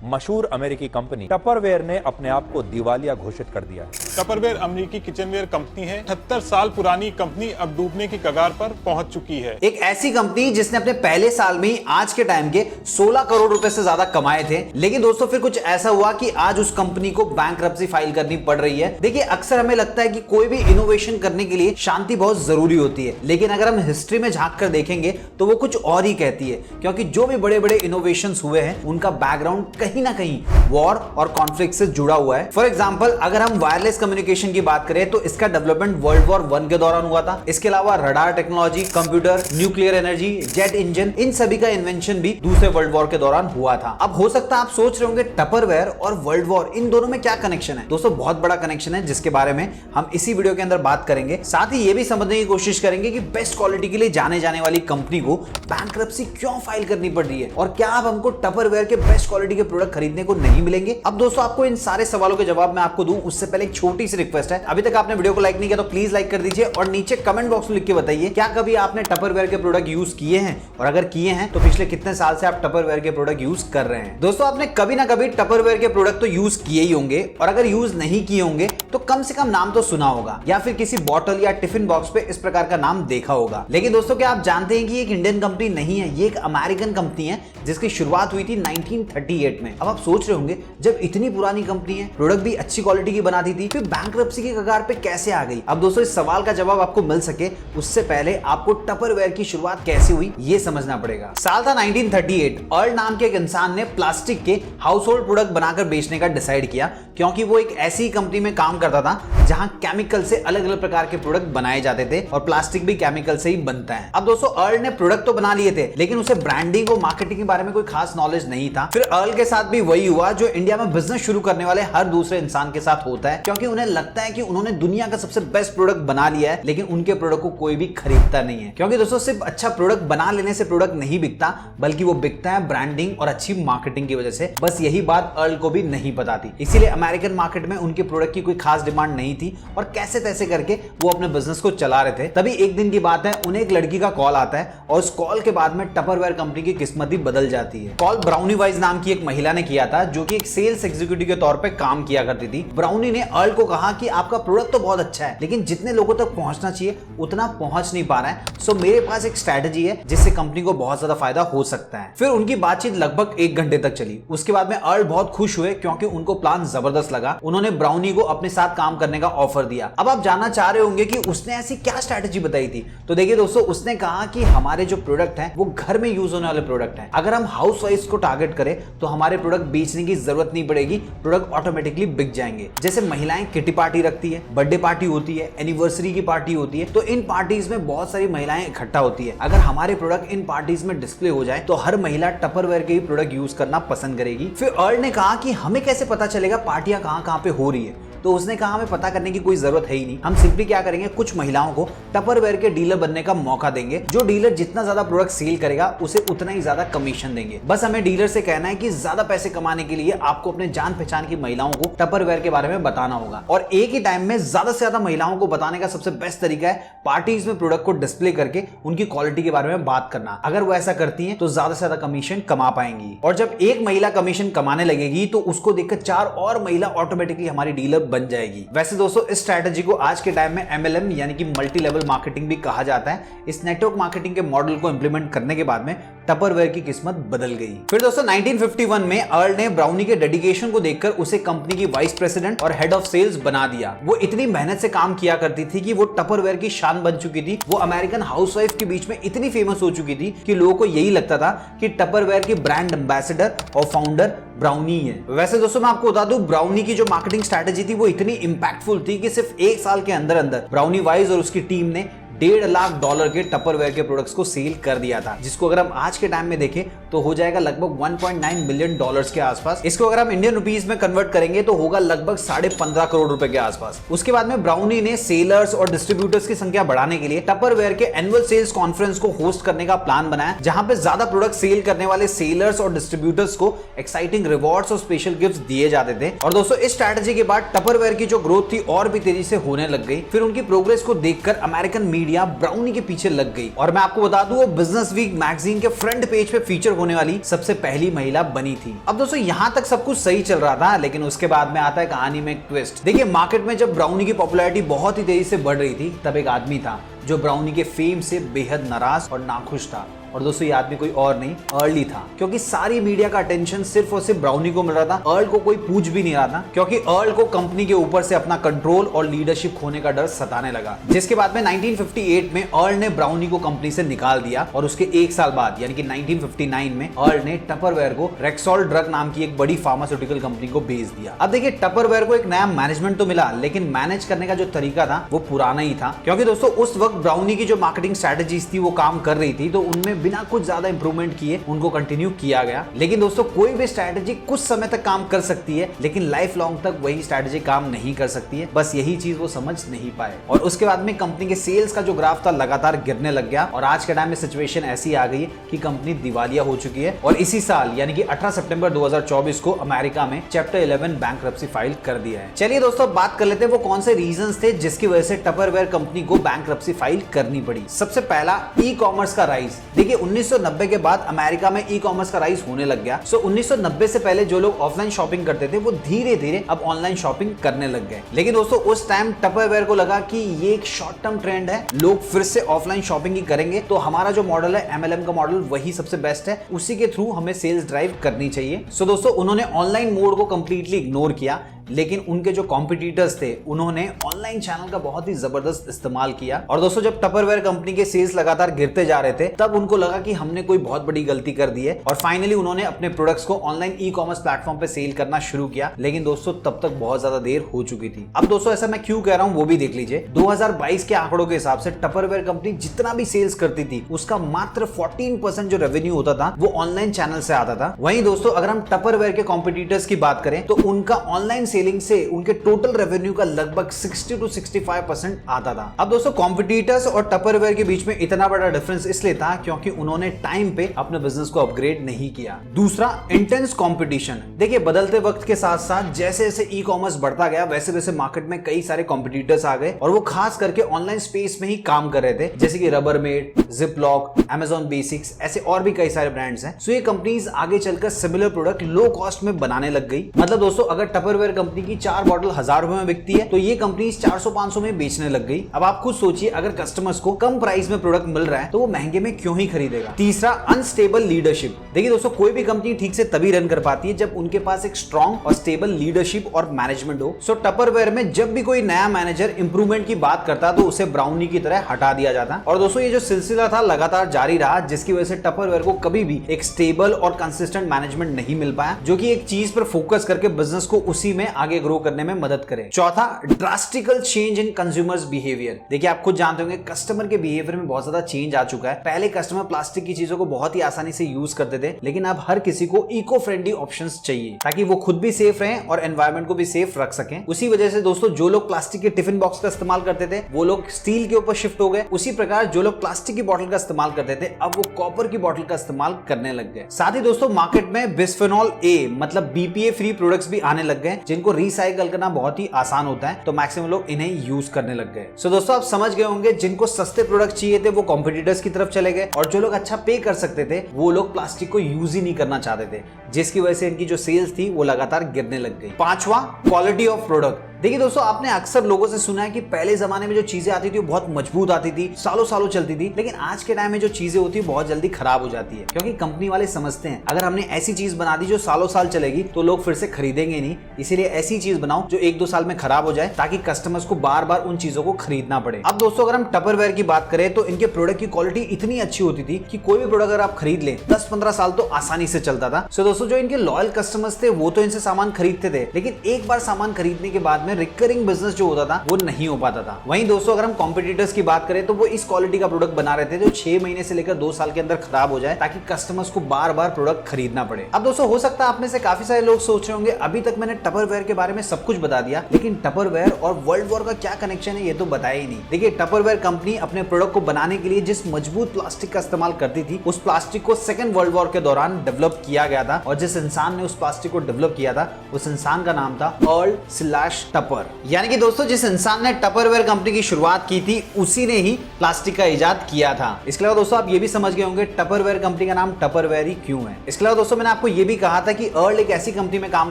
मशहूर अमेरिकी company Tupperware ने अपने आप को दिवालिया घोषित कर दिया है। टपरवेयर अमेरिकी किचनवेयर कंपनी है। 78 साल पुरानी कंपनी अब डूबने की कगार पर पहुंच चुकी है। एक ऐसी कंपनी जिसने अपने पहले साल में ही आज के टाइम के 16 करोड़ रुपए से ज्यादा कमाए थे, लेकिन दोस्तों फिर कुछ ऐसा हुआ कि आज उस कंपनी को बैंकरप्सी फाइल करनी पड़ रही है। देखिए, अक्सर हमें लगता है कि कोई भी इनोवेशन करने के लिए शांति बहुत जरूरी होती है, लेकिन अगर हम हिस्ट्री में झांक कर देखेंगे तो वो कुछ और ही कहती है, क्योंकि जो भी बड़े बड़े इनोवेशंस हुए हैं उनका बैकग्राउंड कहीं ना कहीं वॉर और कॉन्फ्लिक्ट से जुड़ा हुआ है। फॉर एग्जांपल, अगर हम वायरलेस कम्युनिकेशन की बात करें तो इसका डेवलपमेंट वर्ल्ड वॉर 1 के दौरान हुआ था। इसके अलावा radar technology, computer, nuclear energy, jet engine, इन सभी का इन्वेंशन भी दूसरे वर्ल्ड वॉर के दौरान हुआ था। अब हो सकता है आप सोच रहे होंगे टपरवेयर और वर्ल्ड वॉर, इन दोनों में क्या कनेक्शन है? दोस्तों बहुत बड़ा कनेक्शन है, जिसके बारे में हम इसी वीडियो के अंदर बात करेंगे। साथ ही ये भी समझने की कोशिश करेंगे कि बेस्ट क्वालिटी के लिए जाने जाने वाली कंपनी को बैंकरप्सी क्यों फाइल करनी पड़ रही है, और क्या अब हमको टपरवेयर के बेस्ट क्वालिटी के प्रोडक्ट खरीदने को नहीं मिलेंगे? अब दोस्तों आपको इन सारे सवालों के जवाब मैं आपको दूं उससे पहले एक छोटी सी रिक्वेस्ट है। अभी तक आपने वीडियो को लाइक नहीं किया तो प्लीज लाइक कर दीजिए, और नीचे कमेंट बॉक्स में लिख के बताइए क्या कभी आपने टपरवेयर के प्रोडक्ट यूज किए हैं, और अगर किए हैं तो पिछले कितने साल से आप टपरवेयर के प्रोडक्ट यूज कर रहे हैं। दोस्तों आपने कभी ना कभी टपरवेयर के प्रोडक्ट तो यूज किए ही होंगे, और अगर यूज नहीं किए होंगे तो कम से कम नाम तो सुना होगा, या फिर किसी बॉटल या टिफिन बॉक्स पे इस प्रकार का नाम देखा होगा। लेकिन दोस्तों क्या आप जानते हैं कि एक इंडियन कंपनी नहीं है, ये एक अमेरिकन कंपनी है जिसकी शुरुआत हुई थी 1938 में। अब आप सोच रहे होंगे, जब इतनी पुरानी कंपनी है, प्रोडक्ट भी अच्छी क्वालिटी की बनाती थी, फिर बैंकरप्सी की कगार पे कैसे आ गई? अब दोस्तों इस सवाल का जवाब आपको मिल सके उससे पहले आपको टपरवेयर की शुरुआत कैसे हुई ये समझना पड़ेगा। साल था 1938। अर्ल नाम के एक इंसान ने प्लास्टिक के हाउस होल्ड प्रोडक्ट बनाकर बेचने का डिसाइड किया, क्योंकि वो एक ऐसी कंपनी में काम करता था जहां केमिकल से अलग अलग प्रकार के प्रोडक्ट बनाए जाते थे, और प्लास्टिक भी केमिकल से ही बनता है। अब दोस्तों अर्ल ने प्रोडक्ट तो बना लिए थे, लेकिन उसे ब्रांडिंग और मार्केटिंग के बारे में कोई खास नॉलेज नहीं था। फिर अर्ल के साथ भी वही हुआ जो इंडिया में बिजनेस शुरू करने वाले हर दूसरे इंसान के साथ होता है, क्योंकि उन्हें लगता है कि उन्होंने दुनिया का सबसे बेस्ट प्रोडक्ट बना लिया है, लेकिन उनके प्रोडक्ट को कोई भी खरीदता नहीं है। क्योंकि दोस्तों सिर्फ अच्छा प्रोडक्ट बना लेने से प्रोडक्ट नहीं बिकता, बल्कि वो बिकता है ब्रांडिंग और अच्छी मार्केटिंग की वजह से। बस यही बात अर्ल को भी नहीं पता थी, इसीलिए अमेरिकन मार्केट में उनके प्रोडक्ट की कोई खास डिमांड नहीं थी, और कैसे तैसे करके वो अपने बिजनेस को चला रहे थे। तभी एक दिन की बात है, उन्हें एक लड़की का कॉल आता है, और उस कॉल के बाद में टपरवेयर कंपनी की किस्मत ही बदल जाती है। कॉल ब्राउनी वाइज नाम की एक महिला ने किया था, जो कि एक सेल्स एग्जीक्यूटिव के तौर पे काम किया करती थी। ब्राउनी ने अर्ल को कहा कि आपका प्रोडक्ट तो बहुत अच्छा है, लेकिन जितने लोगों तक पहुंचना चाहिए उतना पहुंच नहीं पा रहा है, सो मेरे पास एक स्ट्रेटजी है जिससे कंपनी को बहुत ज्यादा फायदा हो सकता है। फिर उनकी बातचीत लगभग 1 घंटे तक चली। उसके बाद में अर्ल बहुत खुश हुए, क्योंकि उनको प्लान जबरदस्त लगा। उन्होंने ब्राउनी को अपने साथ काम करने का ऑफर दिया। अब आप जानना चाह रहे होंगे कि उसने ऐसी क्या स्ट्रेटजी बताई थी, तो देखिए दोस्तों, उसने कहा कि हमारे जो प्रोडक्ट हैं वो घर में यूज होने वाले प्रोडक्ट हैं। अगर हम हाउस वाइफ को टारगेट करें तो हमारे प्रोडक्ट बेचने की जरूरत नहीं पड़ेगी, प्रोडक्ट ऑटोमेटिकली बिक जाएंगे। जैसे महिलाएं किटी पार्टी रखती है, बर्थडे पार्टी होती है, एनिवर्सरी की पार्टी होती है, तो इन पार्टीज में बहुत सारी महिलाएं इकट्ठा होती है। अगर हमारे प्रोडक्ट इन पार्टीज में डिस्प्ले हो जाए तो हर महिला टपरवेयर के ही प्रोडक्ट यूज करना पसंद करेगी। फिर अर्ल ने कहा कि हमें कैसे पता चलेगा पार्टियां कहां पे हो रही है? तो उसने कहा हमें पता करने की कोई जरूरत है ही नहीं, हम सिंपली क्या करेंगे, कुछ महिलाओं को टपरवेयर के डीलर बनने का मौका देंगे। जो डीलर जितना ज्यादा प्रोडक्ट सेल करेगा उसे उतना ही ज्यादा कमीशन देंगे। बस हमें डीलर से कहना है कि ज्यादा पैसे कमाने के लिए आपको अपने जान पहचान की महिलाओं को टपरवेयर के बारे में बताना होगा, और एक ही टाइम में ज्यादा से ज्यादा महिलाओं को बताने का सबसे बेस्ट तरीका है पार्टीज में प्रोडक्ट को डिस्प्ले करके उनकी क्वालिटी के बारे में बात करना। अगर वो ऐसा करती है तो ज्यादा से ज्यादा कमीशन कमा पाएंगी, और जब एक महिला कमीशन कमाने लगेगी तो उसको देखकर 4 और महिला ऑटोमेटिकली हमारी डीलर बन जाएगी। वैसे दोस्तों इस स्ट्रैटेजी को आज के टाइम में MLM यानी कि मल्टी लेवल मार्केटिंग भी कहा जाता है। इस नेटवर्क मार्केटिंग के मॉडल को इंप्लीमेंट करने के बाद में टपरवेयर की किस्मत बदल गई। फिर दोस्तों 1951 में अर्ल ने ब्राउनी के डेडिकेशन को देखकर उसे कंपनी की वाइस प्रेसिडेंट और हेड ऑफ सेल्स बना दिया। वो इतनी मेहनत से काम किया करती थी कि वो टपरवेयर की शान बन चुकी थी। वो अमेरिकन हाउसवाइफ के बीच में इतनी फेमस हो चुकी थी कि लोगों को यही लगता था कि टपरवेयर की ब्रांड एम्बेसडर और फाउंडर ब्राउनी है। वैसे दोस्तों मैं आपको बता दूं, ब्राउनी की जो मार्केटिंग स्ट्रैटेजी थी वो इतनी इंपैक्टफुल थी कि सिर्फ 1 साल के अंदर अंदर ब्राउनी वाइज और उसकी टीम ने $1.5 लाख के टपरवेयर के प्रोडक्ट्स को सेल कर दिया था, जिसको अगर हम आज के टाइम में देखें तो हो जाएगा लगभग $1.9 मिलियन के आसपास। इसको अगर हम इंडियन रुपीस में कन्वर्ट करेंगे तो होगा लगभग 15.5 करोड़ रुपए के आसपास। उसके बाद में ब्राउनी ने सेलर्स और डिस्ट्रीब्यूटर्स की संख्या बढ़ाने के लिए टपरवेयर के एनुअल सेल्स कॉन्फ्रेंस को होस्ट करने का प्लान बनाया, जहां पे ज्यादा प्रोडक्ट सेल करने वाले सेलर्स और डिस्ट्रीब्यूटर्स को एक्साइटिंग रिवॉर्ड्स और स्पेशल गिफ्ट्स दिए जाते थे। और दोस्तों इस स्ट्रैटेजी के बाद टपरवेयर की जो ग्रोथ थी और भी तेजी से होने लग गई। फिर उनकी प्रोग्रेस को देखकर अमेरिकन मीडिया ब्राउनी के पीछे लग गई, और मैं आपको बता दूं वो बिजनेस वीक मैगजीन के फ्रंट पेज पे फीचर होने वाली सबसे पहली महिला बनी थी। अब दोस्तों यहाँ तक सब कुछ सही चल रहा था, लेकिन उसके बाद में आता है कहानी में एक ट्विस्ट। देखिए मार्केट में जब ब्राउनी की पॉपुलैरिटी बहुत ही तेजी से बढ़ रही थी, तब एक आदमी था जो ब्राउनी के फेम से बेहद नाराज और नाखुश था। और दोस्तों ये आदमी कोई और नहीं, अर्ल ही था, क्योंकि सारी मीडिया का अटेंशन सिर्फ और सिर्फ ब्राउनी को मिल रहा था। अर्ल को कोई पूछ भी नहीं रहा था, क्योंकि अर्ल को कंपनी के ऊपर से अपना कंट्रोल और लीडरशिप खोने का डर सताने लगा। जिसके बाद में 1958 में अर्ल ने ब्राउनी को कंपनी से निकाल दिया और उसके एक साल बाद यानी कि 1959 में अर्ल ने टपरवेयर को रेक्सोल ड्रग नाम की एक बड़ी फार्मास्यूटिकल कंपनी को बेच दिया। अब देखिए टपरवेयर को एक नया मैनेजमेंट तो मिला, लेकिन मैनेज करने का जो तरीका था वो पुराना ही था, क्योंकि दोस्तों उस वक्त ब्राउनी की जो मार्केटिंग स्ट्रेटेजीज थी वो काम कर रही थी, तो उनमें बिना कुछ ज्यादा इंप्रूवमेंट किए उनको कंटिन्यू किया गया। लेकिन दोस्तों कोई भी स्ट्रेटेजी कुछ समय तक काम कर सकती है, लेकिन लाइफ लॉन्ग तक वही स्ट्रेटेजी काम नहीं कर सकती है। बस यही चीज वो समझ नहीं पाए और उसके बाद में कंपनी के सेल्स का जो ग्राफ था लगातार गिरने लग गया और आज के टाइम में सिचुएशन ऐसी आ गई कि कंपनी दिवालिया हो चुकी है। और इसी साल यानी कि 18 सितंबर 2024 को अमेरिका में चैप्टर 11 बैंकरप्सी फाइल कर दिया है। चलिए दोस्तों बात कर लेते हैं वो कौन से रीजंस थे जिसकी वजह से टपरवेयर कंपनी को बैंकरप्सी फाइल करनी पड़ी। सबसे पहला ई कॉमर्स का राइज। देखिए 1990 के बाद अमेरिका में ई कॉमर्स का राइज होने लग गया। 1990 से पहले जो लोग ऑफलाइन शॉपिंग करते थे वो धीरे धीरे अब ऑनलाइन शॉपिंग करने लग गए। लेकिन दोस्तों उस टाइम टपरवेयर को लगा कि ये एक शॉर्ट टर्म ट्रेंड है, लोग फिर से ऑफलाइन शॉपिंग ही करेंगे, तो हमारा जो मॉडल है MLM का मॉडल वही सबसे बेस्ट है, उसी के थ्रू हमें सेल्स ड्राइव करनी चाहिए। दोस्तों उन्होंने ऑनलाइन मोड को कंप्लीटली इग्नोर किया, लेकिन उनके जो कॉम्पिटिटर्स थे उन्होंने ऑनलाइन चैनल का बहुत ही जबरदस्त इस्तेमाल किया। और दोस्तों जब टपरवेयर कंपनी के सेल्स लगातार गिरते जा रहे थे, तब उनको लगा कि हमने कोई बहुत बड़ी गलती कर दी है और फाइनली उन्होंने अपने प्रोडक्ट्स को ऑनलाइन ई कॉमर्स प्लेटफॉर्म पे सेल करना शुरू किया। लेकिन दोस्तों तब तक बहुत ज्यादा देर हो चुकी थी। अब दोस्तों ऐसा मैं क्यों कह रहा हूं वो भी देख लीजिए। 2022 के आंकड़ों के हिसाब से टपरवेयर कंपनी जितना भी सेल्स करती थी उसका मात्र 14% जो रेवेन्यू होता था वो ऑनलाइन चैनल से आता था। वहीं दोस्तों अगर हम टपरवेयर के कॉम्पिटिटर्स की बात करें तो उनका ऑनलाइन सेलिंग से उनके टोटल रेवेन्यू का लगभग 60 to 65% आता था। अब दोस्तों कॉम्पिटिटर्स और टपरवेयर के बीच में इतना बड़ा डिफरेंस इसलिए था क्योंकि उन्होंने टाइम पे अपने बिजनेस को अपग्रेड नहीं किया। दूसरा इंटेंस कंपटीशन। देखिए बदलते वक्त के साथ साथ जैसे जैसे ई कॉमर्स बढ़ता गया वैसे वैसे मार्केट में कई सारे कॉम्पिटिटर्स आ गए और वो खास करके ऑनलाइन स्पेस में ही काम कर रहे थे, जैसे कि रबरमेड, जिपलॉक, Amazon बेसिक्स, ऐसे और भी कई सारे ब्रांड्स हैं। सो ये कंपनीज आगे चलकर सिमिलर प्रोडक्ट लो कॉस्ट में बनाने लग गई। मतलब दोस्तों अगर टपरवेयर कंपनी की 4 बॉटल 1000 रुपए में बिकती है तो ये कंपनी 400-500 में बेचने लग गई। अब आप खुद सोचिए अगर कस्टमर्स को कम प्राइस में प्रोडक्ट मिल रहा है तो वो महंगे में क्यों ही खरीदेगा। तीसरा अनस्टेबल लीडरशिप। देखिए दोस्तों कोई भी कंपनी ठीक से तभी रन कर पाती है जब उनके पास एक स्ट्रॉन्ग और स्टेबल लीडरशिप और मैनेजमेंट हो। सो टपरवेयर में जब भी कोई नया मैनेजर इंप्रूवमेंट की बात करता तो उसे ब्राउनी की तरह हटा दिया जाता। और दोस्तों ये जो सिलसिला था लगातार जारी रहा, जिसकी वजह से टपरवेयर को कभी भी एक स्टेबल और कंसिस्टेंट मैनेजमेंट नहीं मिल पाया जो कि एक चीज पर फोकस करके बिजनेस को उसी में आगे ग्रो करने में मदद करे। चौथा drastical change in consumers behaviour. देखिए आप खुद जानते होंगे कस्टमर के बिहेवियर में बहुत ज्यादा चेंज आ चुका है। पहले कस्टमर प्लास्टिक की चीजों को बहुत ही आसानी से यूज करते थे, लेकिन अब हर किसी को इको फ्रेंडली ऑप्शंस चाहिए ताकि वो खुद भी सेफ रहें और एनवायरनमेंट को भी सेफ रख सकें। उसी वजह से दोस्तों जो लोग प्लास्टिक के टिफिन बॉक्स का इस्तेमाल करते थे वो लोग स्टील के ऊपर शिफ्ट हो गए। उसी प्रकार जो लोग प्लास्टिक की बोतल का इस्तेमाल करते थे अब वो कॉपर की बोतल का इस्तेमाल करने लग गए। साथ ही दोस्तों मार्केट में बिस्फेनॉल ए मतलब BPA फ्री प्रोडक्ट्स भी आने लग गए जिनको रिसाइकल करना बहुत ही आसान होता है, तो मैक्सिमम लोग इन्हें यूज करने लग गए। सो दोस्तों आप समझ गए होंगे जिनको सस्ते प्रोडक्ट चाहिए थे वो कॉम्पिटिटर्स की तरफ चले गए और जो लोग अच्छा पे कर सकते थे वो लोग प्लास्टिक को यूज ही नहीं करना चाहते थे, जिसकी वजह से इनकी जो सेल्स थी वो लगातार गिरने लग गई। पांचवा क्वालिटी ऑफ प्रोडक्ट। देखिए दोस्तों आपने अक्सर लोगों से सुना है कि पहले जमाने में जो चीजें आती थी वो बहुत मजबूत आती थी, सालों सालों चलती थी, लेकिन आज के टाइम में जो चीजें होती है बहुत जल्दी खराब हो जाती है, क्योंकि कंपनी वाले समझते हैं अगर हमने ऐसी चीज बना दी जो सालों साल चलेगी तो लोग फिर से खरीदेंगे नहीं, इसीलिए ऐसी चीज बनाओ जो 1-2 साल में खराब हो जाए ताकि कस्टमर्स को बार बार उन चीजों को खरीदना पड़े। अब दोस्तों अगर हम टपरवेयर की बात करें तो इनके प्रोडक्ट की क्वालिटी इतनी अच्छी होती थी कि कोई भी प्रोडक्ट अगर आप खरीद लें 10-15 साल तो आसानी से चलता था। सो दोस्तों जो इनके लॉयल कस्टमर्स थे वो तो इनसे सामान खरीदते थे, लेकिन एक बार सामान खरीदने के बाद में रिकरिंग बिजनेस जो होता था वो नहीं हो पाता था। वहीं दोस्तों अगर हम कॉम्पिटिटर्स की बात करें तो वो इस क्वालिटी का प्रोडक्ट बना रहे थे जो 6 महीने से लेकर 2 साल के अंदर खराब हो जाए ताकि कस्टमर्स को बार बार प्रोडक्ट खरीदना पड़े। अब दोस्तों हो सकता है आप में से काफी सारे लोग सोच रहे होंगे अभी तक मैंने टपरवेयर के बारे में सब कुछ बता दिया, लेकिन टपरवेयर और वर्ल्ड वॉर का क्या कनेक्शन है ये तो बताया ही नहीं। देखिए टपरवेयर कंपनी अपने प्रोडक्ट को बनाने के लिए जिस मजबूत प्लास्टिक का इस्तेमाल करती थी उस प्लास्टिक को सेकंड वर्ल्ड वॉर के दौरान डेवलप किया गया था और जिस इंसान ने उस प्लास्टिक को डेवलप किया था उस इंसान का नाम था अर्ल / टपर। यानी कि दोस्तों जिस इंसान ने टपरवेयर कंपनी की शुरुआत की थी उसी ने ही प्लास्टिक का इजाद किया था। इसके अलावा दोस्तों आप ये भी समझ गए होंगे टपरवेयर कंपनी का नाम टपरवेयर ही क्यों है। इसके अलावा दोस्तों मैंने आपको ये भी कहा था कि अर्ल एक ऐसी कंपनी में काम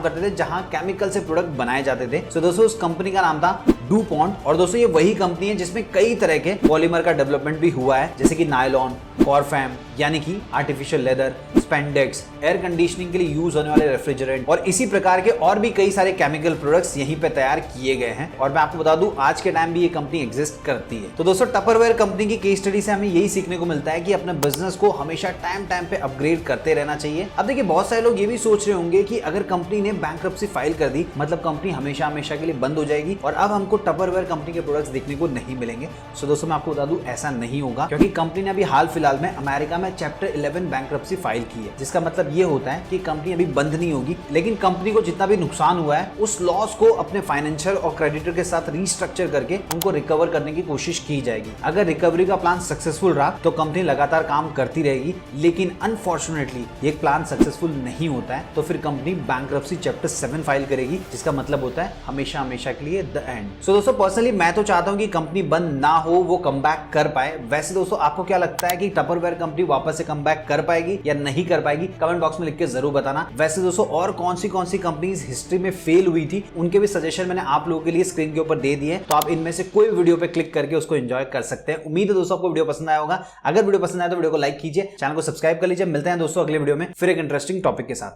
करते थे जहां केमिकल से प्रोडक्ट बनाए जाते थे। तो दोस्तों उस कंपनी का नाम था डुपॉन्ट और दोस्तों ये वही कंपनी है जिसमें कई तरह के पॉलीमर का डेवलपमेंट भी हुआ है, जैसे कि नायलॉन, कॉरफैम यानी कि artificial leather, spandex, air conditioning के लिए यूज होने वाले रेफ्रिजरेंट और इसी प्रकार के और भी कई सारे केमिकल प्रोडक्ट्स यहीं पे तैयार किए गए हैं। और मैं आपको बता दूं आज के टाइम भी ये कंपनी एग्जिस्ट करती है। तो दोस्तों टपरवेयर कंपनी की केस स्टडी से हमें यही सीखने को मिलता है कि अपने बिजनेस को हमेशा टाइम टाइम पे अपग्रेड करते रहना चाहिए। अब देखिए बहुत सारे लोग ये भी सोच रहे होंगे कि अगर कंपनी ने बैंक्रप्सी फाइल कर दी मतलब कंपनी हमेशा हमेशा के लिए बंद हो जाएगी और अब हमको टपरवेयर कंपनी के प्रोडक्ट्स देखने को नहीं मिलेंगे। सो दोस्तों मैं आपको बता दूं ऐसा नहीं होगा, क्योंकि कंपनी ने अभी हाल फिलहाल में अमेरिका में चैप्टर 11 बैंक्रप्सी फाइल की है, जिसका मतलब ये होता है कि कंपनी अभी बंद नहीं होगी, लेकिन कंपनी को जितना भी नुकसान हुआ है उस लॉस को अपने फाइनेंशियल और क्रेडिटर के साथ रीस्ट्रक्चर करके उनको रिकवर करने की कोशिश की जाएगी। अगर रिकवरी का प्लान सक्सेसफुल रहा तो कंपनी लगातार काम करती रहेगी, लेकिन अनफॉर्चुनेटली ये प्लान सक्सेसफुल नहीं होता है तो फिर कंपनी बैंक्रप्सी चैप्टर 7 फाइल करेगी, जिसका मतलब होता है हमेशा हमेशा के लिए द एंड। सो दोस्तों पर्सनली मैं तो चाहता हूं कि कंपनी बंद ना हो, वो कमबैक कर पाए। वैसे दोस्तों आपको क्या लगता है कि टपरवेयर कंपनी वापस से कमबैक कर पाएगी या नहीं कर पाएगी? कमेंट बॉक्स में लिख के जरूर बताना। वैसे दोस्तों और कौन सी कंपनीज हिस्ट्री में फेल हुई थी उनके भी सजेशन मैंने आप लोगों के लिए स्क्रीन के ऊपर दे दिए, तो आप इनमें से कोई वीडियो पे क्लिक करके उसको एंजॉय कर सकते हैं। उम्मीद है दोस्तों आपको वीडियो पसंद आया होगा। अगर वीडियो पसंद आया तो वीडियो को लाइक कीजिए, चैनल को सब्सक्राइब कर लीजिए। मिलते हैं दोस्तों अगले वीडियो में फिर एक इंटरेस्टिंग टॉपिक के साथ।